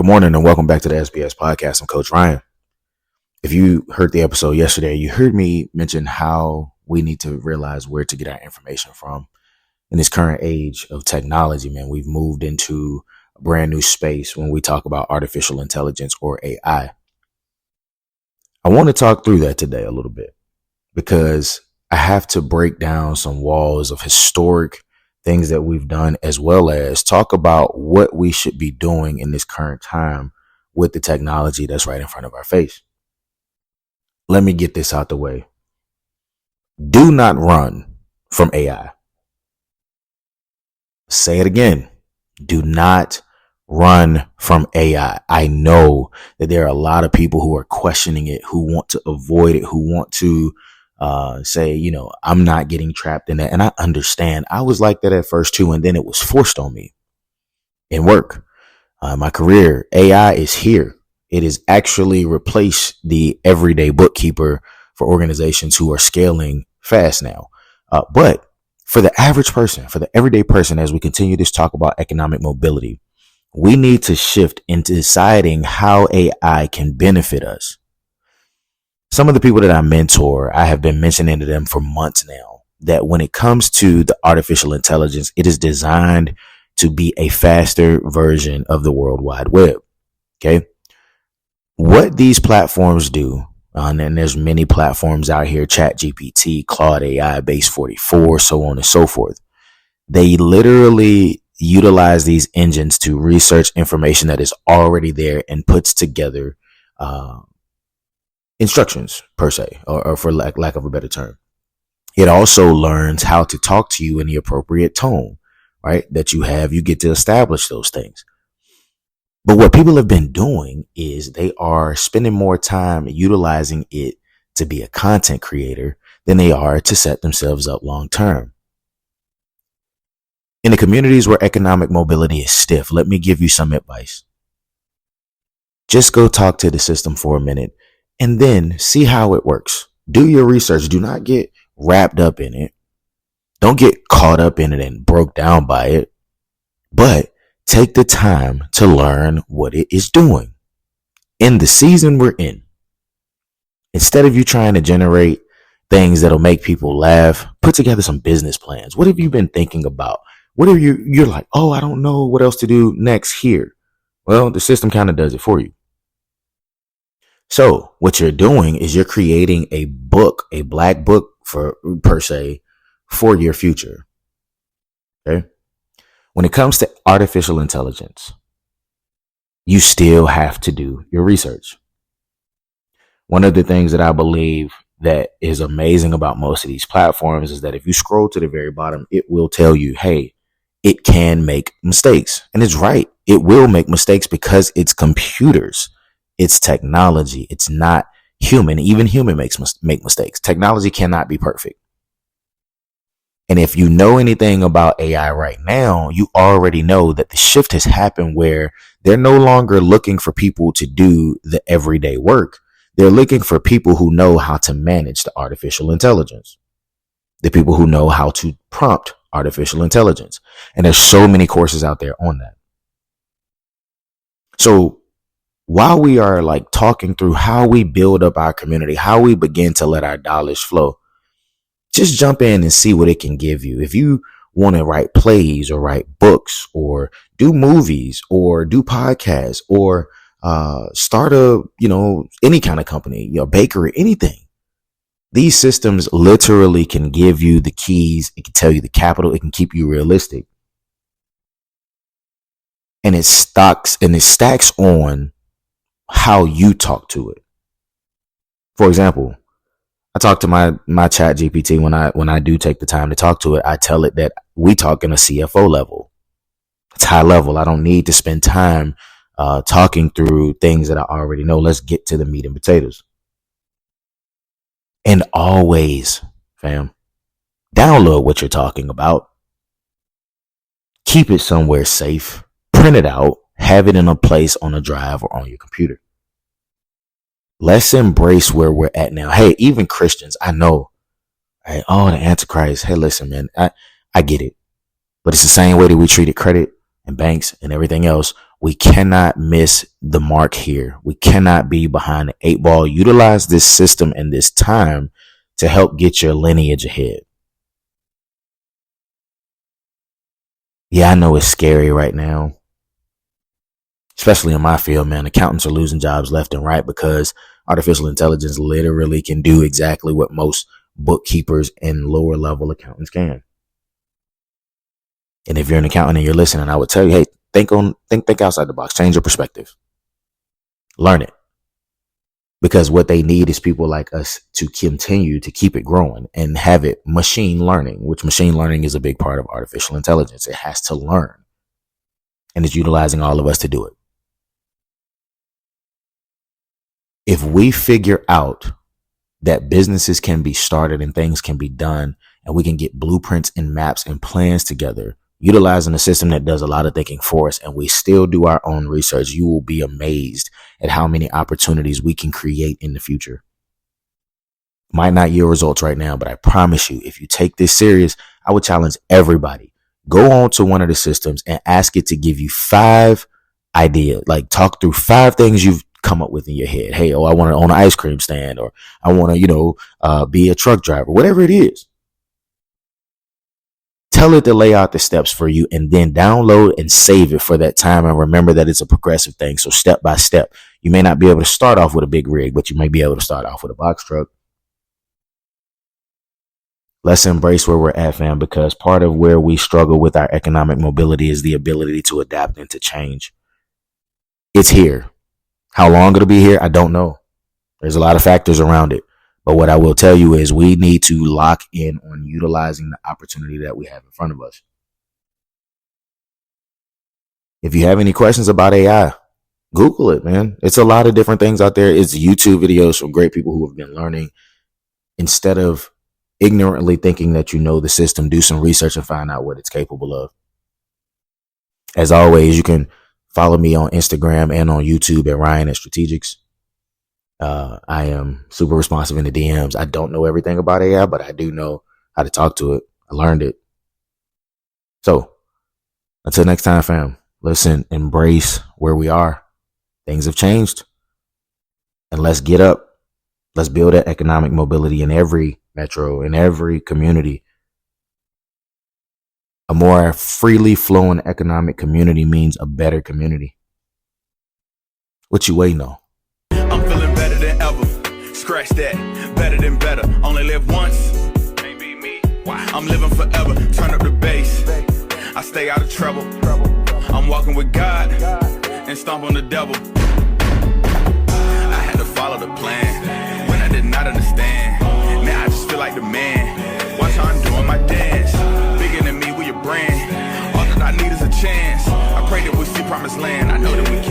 Good morning and welcome back to the SBS podcast. I'm Coach Ryan. If you heard the episode yesterday, you heard me mention how we need to realize where to get our information from. In this current age of technology, man, we've moved into a brand new space when we talk about artificial intelligence or AI. I want to talk through that today a little bit because I have to break down some walls of historic things that we've done, as well as talk about what we should be doing in this current time with the technology that's right in front of our face. Let me get this out the way. Do not run from AI. Say it again. Do not run from AI. I know that there are a lot of people who are questioning it, who want to avoid it, who want to say, I'm not getting trapped in that. And I understand. I was like that at first too. And then it was forced on me in work, my career. AI is here. It has actually replaced the everyday bookkeeper for organizations who are scaling fast now. But for the average person, for the everyday person, as we continue to talk about economic mobility, we need to shift into deciding how AI can benefit us. Some of the people that I mentor, I have been mentioning to them for months now that when it comes to the artificial intelligence, it is designed to be a faster version of the World Wide Web. Okay. What these platforms do, and there's many platforms out here, ChatGPT, Claude AI, Base 44, so on and so forth. They literally utilize these engines to research information that is already there and puts together, instructions per se, or for lack of a better term. It also learns how to talk to you in the appropriate tone, right? That you get to establish those things. But what people have been doing is they are spending more time utilizing it to be a content creator than they are to set themselves up long term. In the communities where economic mobility is stiff, let me give you some advice. Just go talk to the system for a minute and then see how it works. Do your research. Do not get wrapped up in it. Don't get caught up in it and broke down by it. But take the time to learn what it is doing. In the season we're in, instead of you trying to generate things that'll make people laugh, put together some business plans. What have you been thinking about? What are you're like, oh, I don't know what else to do next here. Well, the system kind of does it for you. So what you're doing is you're creating a book, a black book per se, for your future. Okay. When it comes to artificial intelligence, you still have to do your research. One of the things that I believe that is amazing about most of these platforms is that if you scroll to the very bottom, it will tell you, hey, it can make mistakes. And it's right. It will make mistakes because it's computers. It's technology. It's not human. Even human make mistakes. Technology cannot be perfect. And if you know anything about AI right now, you already know that the shift has happened where they're no longer looking for people to do the everyday work. They're looking for people who know how to manage the artificial intelligence, the people who know how to prompt artificial intelligence. And there's so many courses out there on that. So while we are talking through how we build up our community, how we begin to let our dollars flow, just jump in and see what it can give you. If you want to write plays or write books or do movies or do podcasts or start any kind of company, your bakery, anything. These systems literally can give you the keys. It can tell you the capital. It can keep you realistic. And it stacks on how you talk to it. For example, I talk to my chat GPT when I do take the time to talk to it. I tell it that we talk in a CFO level. It's high level. I don't need to spend time talking through things that I already know. Let's get to the meat and potatoes. And always, fam, download what you're talking about. Keep it somewhere safe. Print it out. Have it in a place on a drive or on your computer. Let's embrace where we're at now. Hey, even Christians, I know. Right? Oh, the Antichrist. Hey, listen, man, I get it. But it's the same way that we treated credit and banks and everything else. We cannot miss the mark here. We cannot be behind the 8 ball. Utilize this system and this time to help get your lineage ahead. Yeah, I know it's scary right now, especially in my field, man. Accountants are losing jobs left and right because artificial intelligence literally can do exactly what most bookkeepers and lower level accountants can. And if you're an accountant and you're listening, I would tell you, hey, think outside the box, change your perspective, learn it. Because what they need is people like us to continue to keep it growing and have it machine learning, which machine learning is a big part of artificial intelligence. It has to learn, and it's utilizing all of us to do it. If we figure out that businesses can be started and things can be done, and we can get blueprints and maps and plans together, utilizing a system that does a lot of thinking for us, and we still do our own research, you will be amazed at how many opportunities we can create in the future. Might not yield results right now, but I promise you, if you take this serious, I would challenge everybody. Go on to one of the systems and ask it to give you 5 ideas, like talk through 5 things you've come up with in your head. Hey, I want to own an ice cream stand, or I want to, be a truck driver, whatever it is. Tell it to lay out the steps for you, and then download and save it for that time. And remember that it's a progressive thing. So step by step, you may not be able to start off with a big rig, but you may be able to start off with a box truck. Let's embrace where we're at, fam, because part of where we struggle with our economic mobility is the ability to adapt and to change. It's here. How long it'll be here, I don't know. There's a lot of factors around it. But what I will tell you is we need to lock in on utilizing the opportunity that we have in front of us. If you have any questions about AI, Google it, man. It's a lot of different things out there. It's YouTube videos from great people who have been learning. Instead of ignorantly thinking that you know the system, do some research and find out what it's capable of. As always, you can follow me on Instagram and on YouTube at Ryan at Strategics. I am super responsive in the DMs. I don't know everything about AI, but I do know how to talk to it. I learned it. So until next time, fam, listen, embrace where we are. Things have changed, and let's get up. Let's build that economic mobility in every metro, in every community. A more freely flowing economic community means a better community. What you waiting on? I'm feeling better than ever. Scratch that. Better than better. Only live once. Can't be me. Wow. I'm living forever. Turn up the bass. I stay out of trouble. I'm walking with God and stomp on the devil. I had to follow the plan when I did not understand. Now I just feel like the man. Watch how I'm doing my dance. Bigger than me with your brand. All that I need is a chance. I pray that we see promised land. I know that we